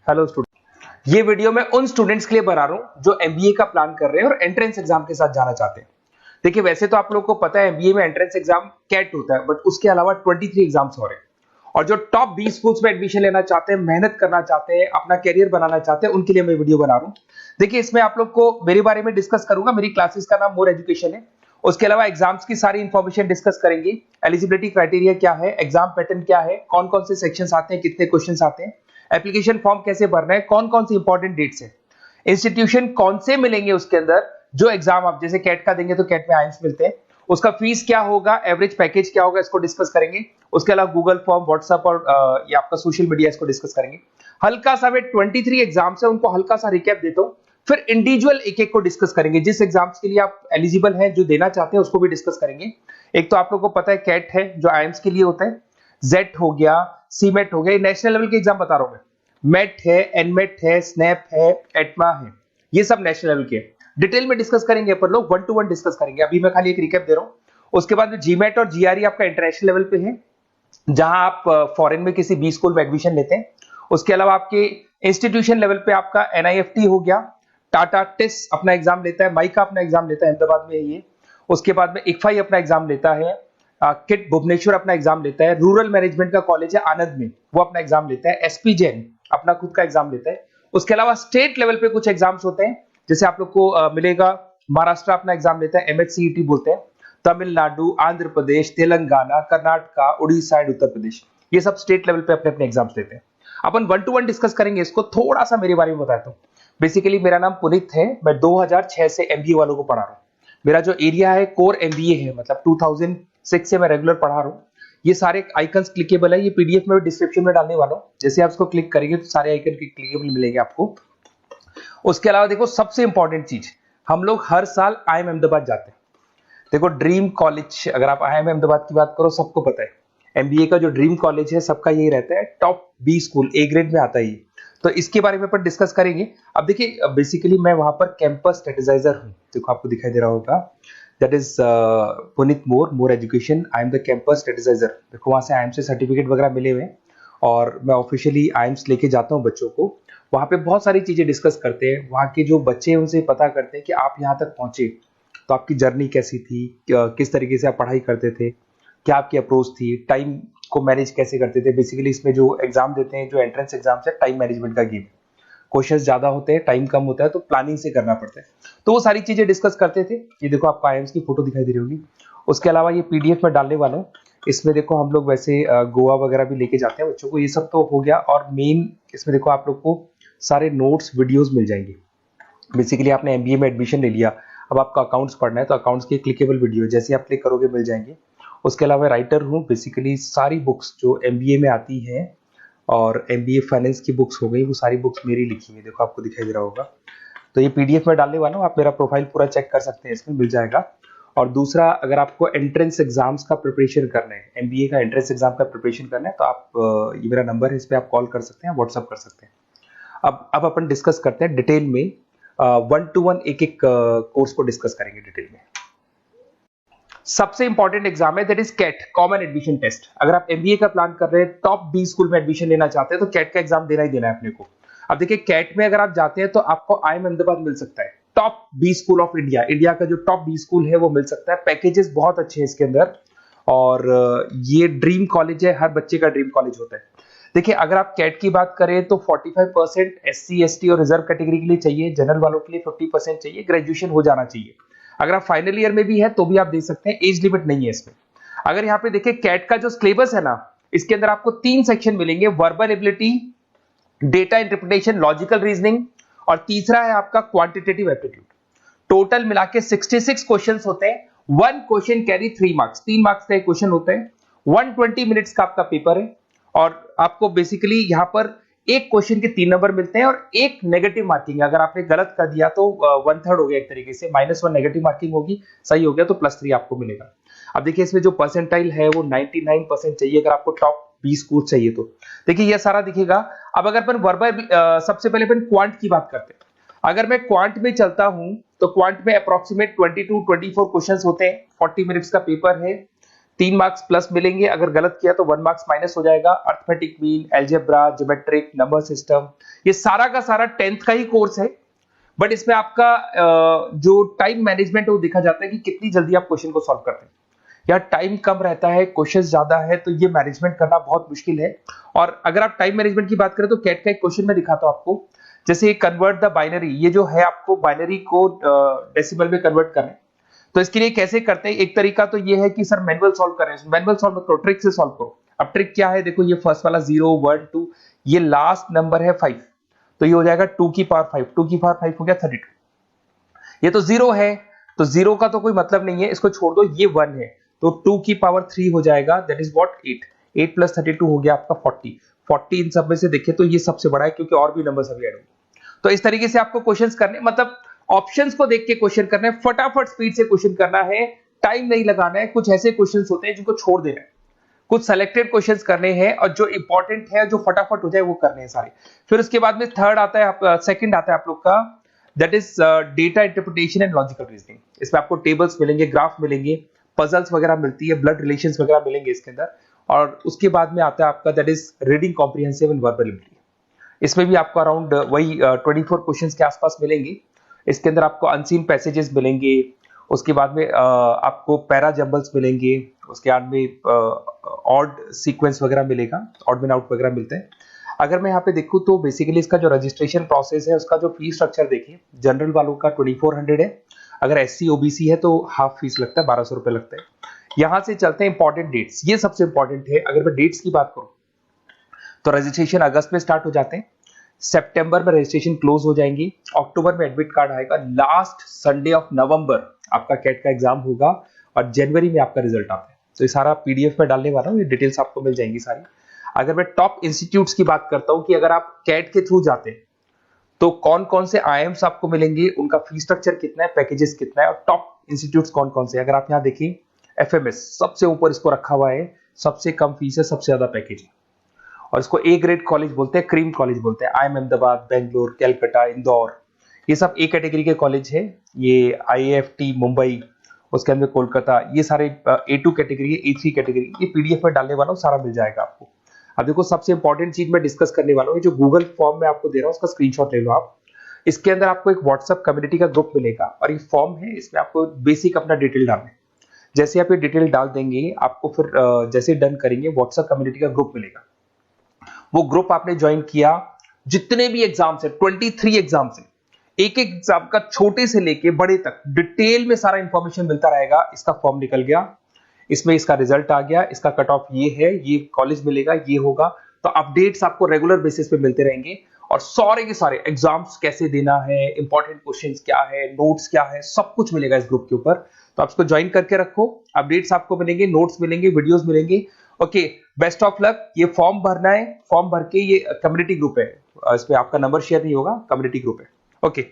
Hello student, ये video मैं उन स्टूडेंट्स के लिए बना रहा हूं जो एमबीए का प्लान कर रहे हैं और एंट्रेंस एग्जाम के साथ जाना चाहते हैं। देखिए, वैसे तो आप लोगों को पता है एमबीए में एंट्रेंस एग्जाम कैट होता है, बट उसके अलावा 23 एग्जाम्स और हैं। और जो टॉप 20 स्कूल्स में एडमिशन लेना चाहते हैं, मेहनत करना चाहते हैं, अपना कैरियर बनाना चाहते हैं, उनके लिए मैं वीडियो बना रहा हूं। देखिए, इसमें आप लोग को मेरे बारे में डिस्कस करूंगा। मेरी क्लासेस का नाम मोर एजुकेशन है। उसके अलावा एग्जाम्स की सारी इंफॉर्मेशन डिस्कस करेंगे। एलिजिबिलिटी क्राइटेरिया क्या है, एग्जाम पैटर्न क्या है, कौन कौन से सेक्शंस आते हैं, कितने क्वेश्चंस आते हैं, एप्लीकेशन फॉर्म कैसे भरना है, कौन कौन सी इंपॉर्टेंट डेट्स है, इंस्टीट्यूशन कौन से मिलेंगे उसके अंदर, जो एग्जाम आप जैसे कैट का देंगे तो कैट में आइम्स मिलते हैं, उसका फीस क्या होगा, एवरेज पैकेज क्या होगा, इसको डिस्कस करेंगे। उसके अलावा गूगल फॉर्म, व्हाट्सएप और ये आपका सोशल मीडिया, इसको डिस्कस करेंगे। हल्का सा वे 23 एग्जाम्स है, उनको हल्का सा रिकैप देता हूं, फिर इंडिविजुअल एक एक को डिस्कस करेंगे। जिस एग्जाम्स के लिए आप एलिजिबल हैं, जो देना चाहते हैं, उसको भी डिस्कस करेंगे। एक तो आप लोगों को पता है कैट है जो आइम्स के लिए होता है, जेट हो गया, सीमेट हो गया, नेशनल लेवल के एग्जाम बता रहा हूं मैं। मेट है, एनमेट है, स्नैप है, एटमा है, ये सब नेशनल लेवल के। डिटेल में डिस्कस करेंगे अपन लोग, 1 to 1 डिस्कस करेंगे। अभी मैं खाली एक रिकैप दे रहा हूं। उसके बाद में जीमेट और जीआरई आपका इंटरनेशनल लेवल पे है, जहां आप फॉरेन में किसी बी स्कूल में एडमिशन लेते हैं। उसके अलावा आपके इंस्टीट्यूशन लेवल पे आपका एनआईएफटी हो गया, टाटा टिस अपना एग्जाम लेता है, माइका अपना एग्जाम लेता है, अहमदाबाद में है ये। उसके बाद में इक्फाई अपना एग्जाम लेता है, किट भुवनेश्वर अपना एग्जाम लेता है, रूरल मैनेजमेंट का कॉलेज है आनंद में, वो अपना एग्जाम लेता है, एसपी जैन अपना खुद का एग्जाम लेता है। उसके अलावा स्टेट लेवल पे कुछ एग्जाम्स होते हैं, जैसे आप लोग को मिलेगा, महाराष्ट्र अपना एग्जाम लेता है, एमएचसीईटी बोलते हैं, तमिलनाडु, आंध्र प्रदेश, तेलंगाना, कर्नाटका, उड़ीसा एंड उत्तर प्रदेश, ये सब स्टेट लेवल पे अपने अपने एग्जाम्स लेते हैं। अपन 1 to 1 डिस्कस करेंगे इसको। थोड़ा सा मेरे बारे में बताता हूँ। बेसिकली मेरा नाम पुनीत है, मैं 2006 से एमबीए वालों को पढ़ा रहा हूँ। मेरा जो एरिया है कोर एमबीए है, मतलब 2006 से मैं रेगुलर पढ़ा रहा हूँ। ये सारे आइकन्स क्लिकेबल है, ये पीडीएफ में डिस्क्रिप्शन में डालने वाला हूँ। जैसे आप इसको क्लिक करेंगे तो सारे आइकन क्लिकेबल मिलेंगे आपको। उसके अलावा देखो, सबसे इंपॉर्टेंट चीज, हम लोग हर साल आईएम अहमदाबाद जाते हैं। देखो, ड्रीम कॉलेज, अगर आप आईएम अहमदाबाद की बात करो, सबको पता है एमबीए का जो ड्रीम कॉलेज है सबका यही रहता है, top B school, A grade में आता है ये। तो इसके बारे में अपन डिस्कस करेंगे। अब देखिए, बेसिकली मैं वहां पर कैंपस स्ट्रेटेजाइजर हूँ। देखो, आपको दिखाई दे रहा होगा, that is Puneet more education, I am the campus strategiser. देखो, वहां से आईएम से सर्टिफिकेट वगैरह मिले हुए हैं और मैं ऑफिशियली आईएम्स लेके जाता हूँ बच्चों को। वहां पे बहुत सारी चीजें डिस्कस करते हैं, वहां के जो बच्चे हैं उनसे पता करते हैं कि आप यहाँ तक पहुंचे तो आपकी जर्नी कैसी थी, किस तरीके से आप पढ़ाई करते थे, क्या आपकी अप्रोच थी, टाइम को मैनेज कैसे करते थे। बेसिकली इसमें जो एग्जाम देते हैं, जो एंट्रेंस एग्जाम है, टाइम मैनेजमेंट का गेम। क्वेश्चंस ज्यादा होते हैं, टाइम कम होता है, तो प्लानिंग से करना पड़ता है। तो वो सारी चीजें डिस्कस करते थे। ये देखो, आपको आईएम्स की फोटो दिखाई दे रही होगी। उसके अलावा ये पीडीएफ में डालने वाला हूँ। इसमें देखो, हम लोग वैसे गोवा वगैरह भी लेके जाते हैं बच्चों को। ये सब तो हो गया। और मेन इसमें देखो, आप लोग को सारे नोट्स, वीडियोस मिल जाएंगे। बेसिकली आपने एमबीए में एडमिशन ले लिया, अब आपका अकाउंट्स पढ़ना है, तो अकाउंट्स की क्लिकेबल वीडियो जैसे आप क्लिक करोगे मिल जाएंगे। उसके अलावा राइटर हूँ, बेसिकली सारी बुक्स जो एमबीए में आती हैं और एमबीए फाइनेंस की बुक्स हो गई, वो सारी बुक्स मेरी लिखी हुई, देखो आपको दिखाई दे रहा होगा। तो ये पीडीएफ में डालने वाला हूँ, आप मेरा प्रोफाइल पूरा चेक कर सकते हैं, इसमें मिल जाएगा। और दूसरा, अगर आपको एंट्रेंस एग्जाम्स का प्रिपरेशन करना है, एमबीए का एंट्रेंस एग्जाम का प्रिपरेशन करना है, तो आप ये मेरा नंबर है, इस पर आप कॉल कर सकते हैं, व्हाट्सअप कर सकते हैं। अब अपन डिस्कस करते हैं डिटेल में, 1 to 1 एक एक कोर्स को डिस्कस करेंगे डिटेल में। सबसे इंपॉर्टेंट एग्जाम है, that is CAT, common admission test. अगर आप एमबीए का प्लान कर रहे हैं, टॉप बी स्कूल में एडमिशन लेना चाहते हैं, तो कैट का एग्जाम देना ही देना है अपने को। अब देखिए, कैट में अगर आप जाते हैं तो आपको आईएम अहमदाबाद मिल सकता है, top B school of India, India का जो टॉप बी स्कूल है वो मिल सकता है। पैकेजेस बहुत अच्छे हैं इसके अंदर, और ये ड्रीम कॉलेज है, हर बच्चे का ड्रीम कॉलेज होता है। देखिए, अगर आप कैट की बात करें तो 45% एससी एसटी और रिजर्व कैटेगरी के लिए चाहिए, जनरल वालों के लिए 50% चाहिए, ग्रेजुएशन हो जाना चाहिए। अगर आप फाइनल ईयर में भी है तो भी आप दे सकते हैं, एज लिमिट नहीं है इसमें। अगर यहाँ पे देखिए, कैट का जो सिलेबस है ना, इसके अंदर आपको 3 सेक्शन मिलेंगे, verbal ability, data interpretation, logical reasoning, और तीसरा है आपका क्वांटिटेटिव एप्टीट्यूड। टोटल मिला के 66 क्वेश्चंस होते हैं। 1 क्वेश्चन कैरी 3 मार्क्स, 3 मार्क्स का एक क्वेश्चन होता है। 120 मिनट्स का आपका पेपर है, और आपको बेसिकली यहाँ पर एक क्वेश्चन के 3 नंबर मिलते हैं और एक नेगेटिव मार्किंग है। अगर आपने गलत कर दिया तो 1/3 हो गया, एक तरीके से -1 नेगेटिव मार्किंग होगी, सही हो गया तो +3 आपको मिलेगा। अब देखिए, इसमें जो परसेंटाइल है वो 99% चाहिए, अगर आपको टॉप 20 स्कोर चाहिए तो। देखिए, ये सारा दिखेगा। अब अगर अपन वर्बल, सबसे पहले अपन क्वांट की बात करते हैं। अगर मैं क्वांट में चलता हूं तो क्वांट में अप्रोक्सीमेट 22-24 क्वेश्चंस होते हैं, 40 मिनट्स का पेपर है। 3 मार्क्स प्लस मिलेंगे, अगर गलत किया तो 1 मार्क्स माइनस हो जाएगा। Arithmetic mean, algebra, geometric, number system, ये सारा का सारा 10th का ही कोर्स है, बट इसमें आपका जो टाइम मैनेजमेंट है वो देखा जाता है कि कितनी जल्दी आप क्वेश्चन को सॉल्व करते हैं। या टाइम कम रहता है, क्वेश्चन ज्यादा है, तो ये मैनेजमेंट करना बहुत मुश्किल है। और अगर आप टाइम मैनेजमेंट की बात करें तो कैट का एक क्वेश्चन मैं दिखाता हूं आपको। जैसे कन्वर्ट द बाइनरी, ये जो है आपको बाइनरी को डेसिमल में कन्वर्ट करना है, तो इसके लिए कैसे करते हैं? एक तरीका तो ये है कि सर मैनुअल सॉल्व करें, मैनुअल सॉल्व करो, ट्रिक से सॉल्व करो। अब ट्रिक क्या है? देखो, ये फर्स्ट वाला 0 1 2, ये लास्ट नंबर है 5, तो ये हो जाएगा 2 की पावर 5, 2 की पावर 5 हो गया 32। ये तो 0 है, तो 0 का तो कोई मतलब नहीं है, इसको छोड़ दो। ये 1 है, तो 2 की पावर 3 हो जाएगा, दैट इज व्हाट 8। 8 प्लस 32 हो गया आपका 40। 40 इन सब में से देखें तो ये सबसे बड़ा है, क्योंकि और भी नंबर अभी ऐड होंगे। तो इस तरीके से आपको क्वेश्चंस करने, मतलब ऑप्शंस को देख के क्वेश्चन करना है, फटाफट स्पीड से क्वेश्चन करना है, टाइम नहीं लगाना है। कुछ ऐसे क्वेश्चंस होते हैं जिनको छोड़ देना है, कुछ सेलेक्टेड क्वेश्चंस करने हैं, और जो इंपॉर्टेंट है, जो फटाफट हो जाए, वो करने हैं सारे। फिर उसके बाद में थर्ड आता है, सेकंड आता है आप लोग का, that is data interpretation and logical reasoning. इसमें आपको टेबल्स मिलेंगे, ग्राफ मिलेंगे, पजल्स वगैरह मिलती है, ब्लड रिलेशंस वगैरह मिलेंगे इसके अंदर। और उसके बाद में आता है आपका that is reading comprehensive and verbal ability. इसमें भी आपको अराउंड वही 24 क्वेश्चंस के आसपास मिलेंगे। इसके अंदर आपको अनसीन पैसेजेस मिलेंगे, उसके बाद में आपको पैरा जंबल्स मिलेंगे, उसके बाद में ऑड सीक्वेंस वगैरह मिलेगा, ऑड में आउट वगैरह मिलते हैं। अगर मैं यहाँ पे देखूँ तो बेसिकली इसका जो रजिस्ट्रेशन प्रोसेस है, उसका जो फीस स्ट्रक्चर देखिए, जनरल वालों का 2400 है, अगर SC OBC है तो हाफ फीस लगता है, 1200 रुपए लगता है। यहाँ से चलते हैं इंपॉर्टेंट डेट्स, ये सबसे इंपॉर्टेंट है। अगर मैं डेट्स की बात करूँ तो रजिस्ट्रेशन अगस्त में स्टार्ट हो जाते हैं, सितंबर में रजिस्ट्रेशन क्लोज हो जाएंगी, अक्टूबर में एडमिट कार्ड आएगा, लास्ट संडे ऑफ नवंबर आपका कैट का एग्जाम होगा, और जनवरी में आपका रिजल्ट आता है। तो ये सारा PDF में डालने वाला हूँ, ये डिटेल्स आपको मिल जाएंगी सारी। अगर मैं टॉप इंस्टीट्यूट्स की बात करता हूँ कि अगर आप कैट के थ्रू जाते हैं तो कौन कौन से IIMs आपको मिलेंगे, उनका फीस स्ट्रक्चर कितना है, पैकेजेस कितना है, और टॉप इंस्टीट्यूट्स कौन कौन से। अगर आप यहाँ देखिए, FMS सबसे ऊपर इसको रखा हुआ है, सबसे कम फीस है, सबसे ज्यादा पैकेज है, और इसको A ग्रेड कॉलेज बोलते हैं, क्रीम कॉलेज बोलते हैं। IIM अहमदाबाद, बेंगलोर, कैलकाटा, इंदौर, ये सब A कैटेगरी के कॉलेज है। ये IIFT मुंबई, उसके अंदर कोलकाता, ये सारे A2 कैटेगरी है, A3 कैटेगरी। ये PDF में डालने वाला हूँ, सारा मिल जाएगा आपको। अब देखो, सबसे इंपॉर्टेंट चीज मैं डिस्कस करने वाला हूँ, जो गूगल फॉर्म में आपको दे रहा हूँ, उसका स्क्रीनशॉट ले लो आप। इसके अंदर आपको एक व्हाट्सएप कम्युनिटी का ग्रुप मिलेगा, और ये फॉर्म है, इसमें आपको बेसिक अपना डिटेल डालना है। जैसे आप ये डिटेल डाल देंगे, आपको फिर जैसे डन करेंगे, व्हाट्सएप कम्युनिटी का ग्रुप मिलेगा। वो ग्रुप आपने ज्वाइन किया, जितने भी एग्जाम्स है, 23 एग्जाम्स है, एक एक एग्जाम का छोटे से लेके बड़े तक डिटेल में सारा इंफॉर्मेशन मिलता रहेगा। इसका फॉर्म निकल गया, इसमें इसका रिजल्ट आ गया, इसका कट ऑफ ये है, ये कॉलेज मिलेगा, ये होगा। तो अपडेट्स आपको रेगुलर बेसिस पे मिलते रहेंगे, और सारे के सारे एग्जाम्स कैसे देना है, इंपॉर्टेंट क्वेश्चंस क्या है, नोट्स क्या है, सब कुछ मिलेगा इस ग्रुप के ऊपर। तो आप इसको ज्वाइन करके रखो, अपडेट्स आपको मिलेंगे, नोट्स मिलेंगे, वीडियोस मिलेंगे। Okay, best of luck. ये फॉर्म भरना है, फॉर्म भर के, ये कम्युनिटी ग्रुप है, इस पे आपका नंबर शेयर नहीं होगा, कम्युनिटी ग्रुप है। ओके।